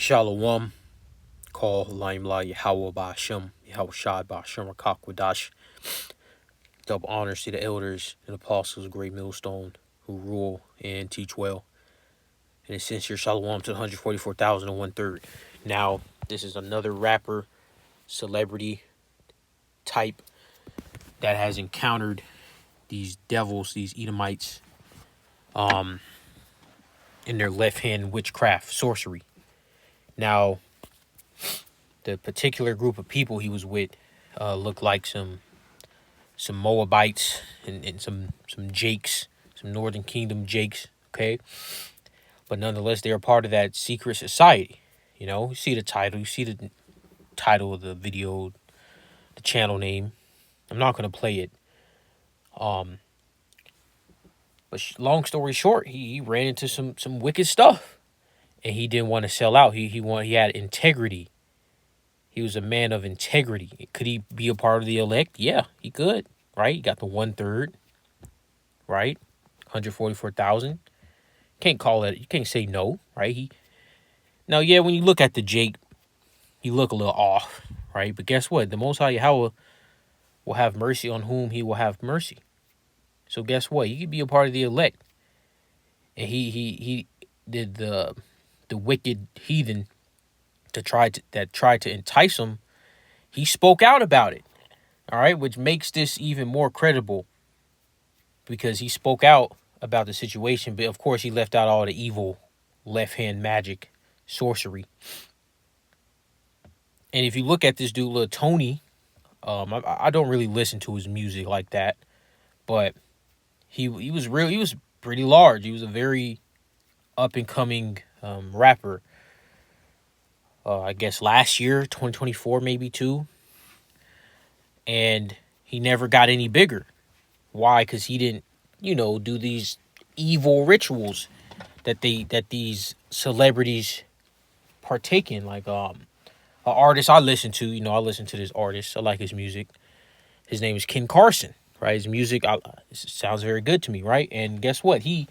Shalom, call Laimla Yahweh Ba'ashem, Yahweh Shai Ba'ashem Rakakwadash. Double honors to the elders and apostles of Great Millstone who rule and teach well. And a sincere shalom to the 144,001 Now, this is another rapper, celebrity type that has encountered these devils, these Edomites, in their left hand witchcraft, sorcery. Now, the particular group of people he was with looked like some Moabites and some Jakes, some Northern Kingdom Jakes, okay? But nonetheless, they are part of that secret society. You see the title, you see the title of the video, the channel name. I'm not going to play it. But long story short, he ran into some wicked stuff. And he didn't want to sell out. He had integrity. He was a man of integrity. Could he be a part of the elect? Yeah, he could. Right? He got the 1/3. Right? 144,000. Can't call it. You can't say no. Right? Now, yeah, when you look at the Jake, you look a little off. Right? But guess what? The Most High Yahweh will have mercy on whom he will have mercy. So guess what? He could be a part of the elect. And he did the wicked heathen that tried to entice him. He spoke out about it. All right, which makes this even more credible because he spoke out about the situation, but of course he left out all the evil left-hand magic, sorcery. And if you look at this dude, Lil Tony, I don't really listen to his music like that, but he was pretty large. He was a very up and coming rapper. I guess last year, 2024, maybe too. And he never got any bigger. Why? Because he didn't, do these evil rituals that these celebrities partake in. Like an artist I listen to, I listen to this artist. I like his music. His name is Ken Carson, right? His music sounds very good to me, right? And guess what? He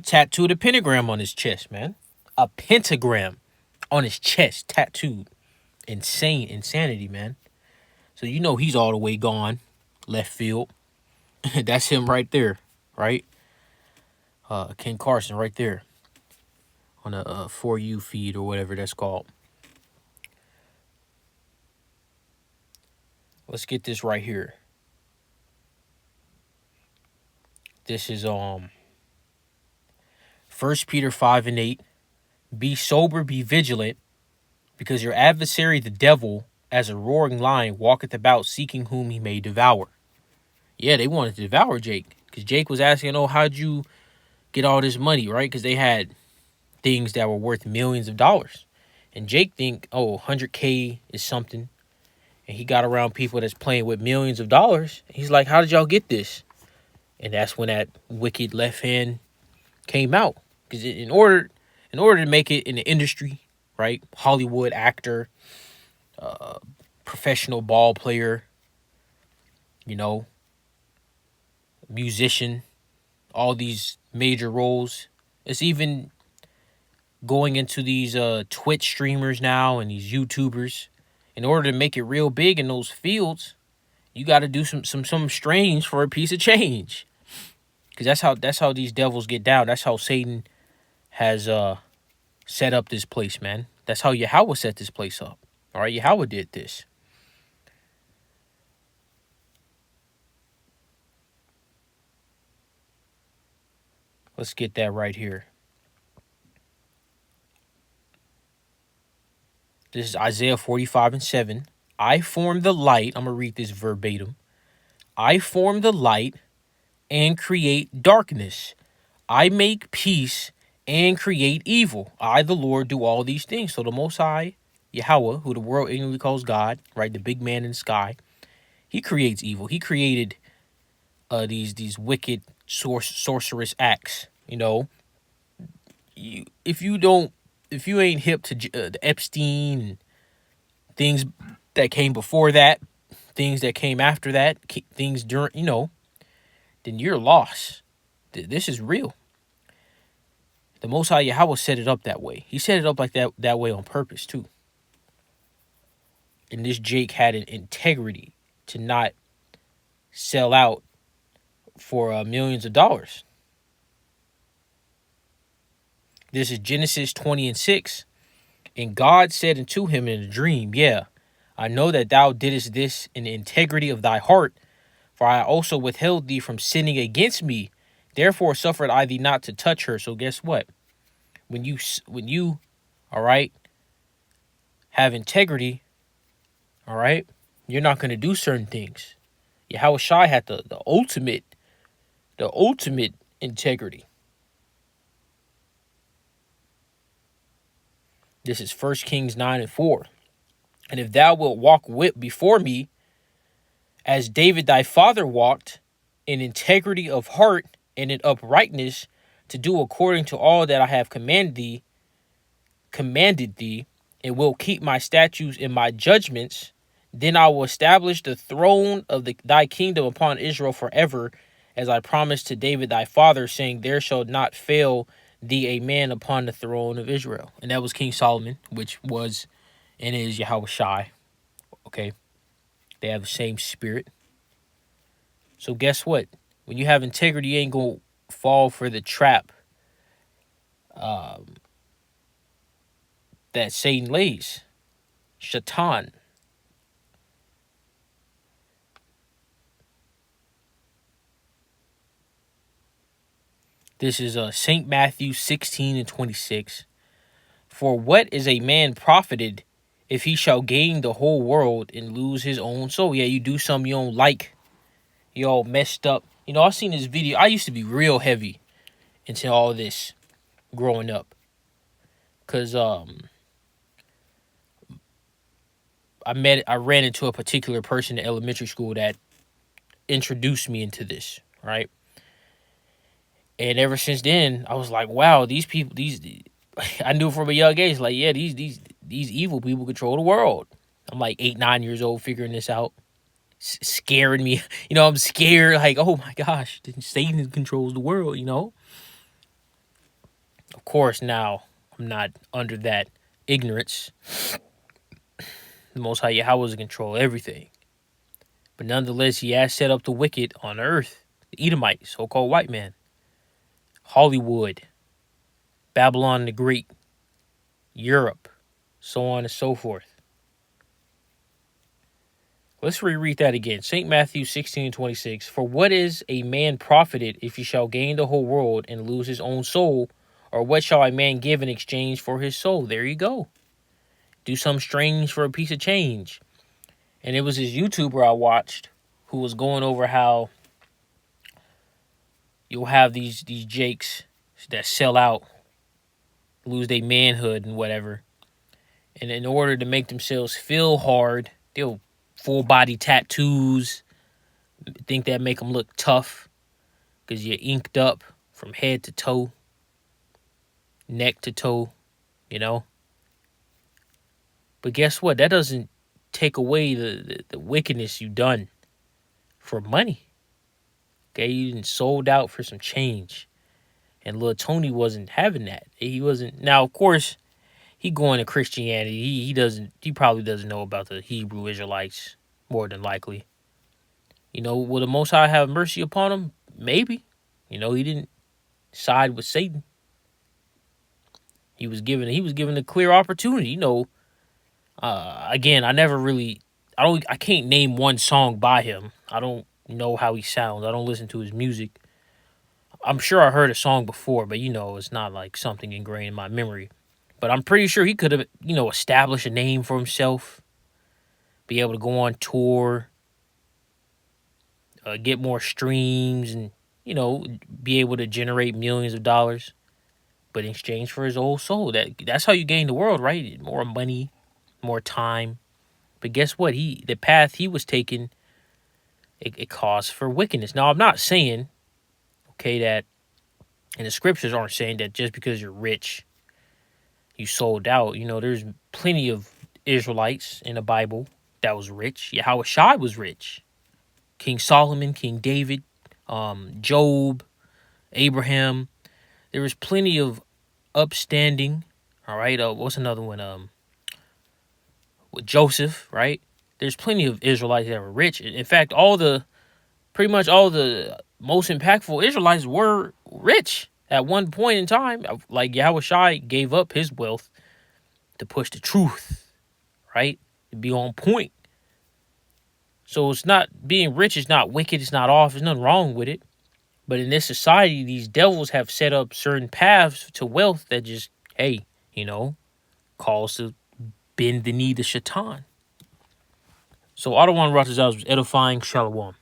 tattooed a pentagram on his chest, man. A pentagram on his chest, tattooed. Insanity, man. So he's all the way gone, left field. That's him right there, right? Ken Carson right there on a For You feed or whatever that's called. Let's get this right here. This is 1 Peter 5:8. Be sober, be vigilant, because your adversary the devil, as a roaring lion, walketh about seeking whom he may devour. Yeah, they wanted to devour Jake. Because Jake was asking, how'd you get all this money, right? Because they had things that were worth millions of dollars. And Jake think, 100K is something. And he got around people that's playing with millions of dollars. He's like, how did y'all get this? And that's when that wicked left hand came out. Because in order to make it in the industry, right? Hollywood actor, professional ball player, musician, all these major roles. It's even going into these Twitch streamers now and these YouTubers. In order to make it real big in those fields, you got to do some strange for a piece of change. Because that's how these devils get down. That's how Satan has set up this place, man. That's how Yahweh set this place up. All right, Yahweh did this. Let's get that right here. This is Isaiah 45:7. I form the light. I'm going to read this verbatim. I form the light and create darkness. I make peace and create evil. I, the Lord, do all these things. So the Most High, Yahweh, who the world ignorantly calls God, right, the big man in the sky, he creates evil. He created these wicked sorcerous acts. If you ain't hip to the Epstein and things that came before that, things that came after that, things during, then you're lost. This is real. The Most High Yahweh set it up that way. He set it up like that way on purpose too. And this Jake had an integrity to not sell out for millions of dollars. This is Genesis 20:6. And God said unto him in a dream, yeah, I know that thou didst this in the integrity of thy heart, for I also withheld thee from sinning against me. Therefore suffered I thee not to touch her. So guess what? When you, all right, have integrity, all right, you're not going to do certain things. Yahweh Shai had the ultimate integrity. This is 1 Kings 9:4. And if thou wilt walk before me, as David thy father walked, in integrity of heart and in uprightness, to do according to all that I have commanded thee, and will keep my statutes and my judgments, then I will establish the throne of thy kingdom upon Israel forever, as I promised to David thy father, saying, there shall not fail thee a man upon the throne of Israel. And that was King Solomon, which was and is Yahweh Shai. Okay. They have the same spirit. So guess what? When you have integrity, you ain't going to fall for the trap that Satan lays. Shaitan. This is St. Matthew 16:26. For what is a man profited if he shall gain the whole world and lose his own soul? Yeah, you do something you don't like. You all messed up. You know, I seen this video. I used to be real heavy into all this growing up. Because I ran into a particular person in elementary school that introduced me into this, right? And ever since then, I was like, wow, these people, I knew from a young age, like, yeah, these evil people control the world. I'm like 8, 9 years old figuring this out. Scaring me. You know, I'm scared, like, oh my gosh, Satan controls the world, you know? Of course, now I'm not under that ignorance. The Most High Yahweh is in control of everything. But nonetheless, he has set up the wicked on earth. The Edomites, so-called white man. Hollywood. Babylon the Great. Europe. So on and so forth. Let's reread that again. St. Matthew 16:26. For what is a man profited if he shall gain the whole world and lose his own soul? Or what shall a man give in exchange for his soul? There you go. Do something strange for a piece of change. And it was this YouTuber I watched who was going over how you'll have these jakes that sell out, lose their manhood and whatever. And in order to make themselves feel hard, they'll full body tattoos, think that make them look tough because you're inked up from head to toe, neck to toe, you know. But guess what? That doesn't take away the wickedness you done for money. Okay, you done sold out for some change. And Lil Tony wasn't having that. He wasn't. Now, of course, he going to Christianity. He probably doesn't know about the Hebrew Israelites, more than likely. You know, will the Most High have mercy upon him? Maybe. You know, he didn't side with Satan. He was given a clear opportunity. You know, again, I can't name one song by him. I don't know how he sounds. I don't listen to his music. I'm sure I heard a song before, but you know, it's not like something ingrained in my memory. But I'm pretty sure he could have, you know, established a name for himself, be able to go on tour, get more streams, and, you know, be able to generate millions of dollars. But in exchange for his old soul, that's how you gain the world, right? More money, more time. But guess what? The path he was taking, it caused for wickedness. Now, I'm not saying, okay, that, and the scriptures aren't saying that just because you're rich, you sold out. You know, there's plenty of Israelites in the Bible that was rich. Yahweh Shai was rich. King Solomon, King David, Job, Abraham. There was plenty of upstanding. All right. What's another one? With Joseph, right? There's plenty of Israelites that were rich. In fact, pretty much all the most impactful Israelites were rich at one point in time. Like Yahushua gave up his wealth to push the truth, right? To be on point. So it's not, being rich is not wicked, it's not off, there's nothing wrong with it. But in this society, these devils have set up certain paths to wealth that just, hey, calls to bend the knee to Shaitan. So Adawan Ratazaz was edifying. Shalom.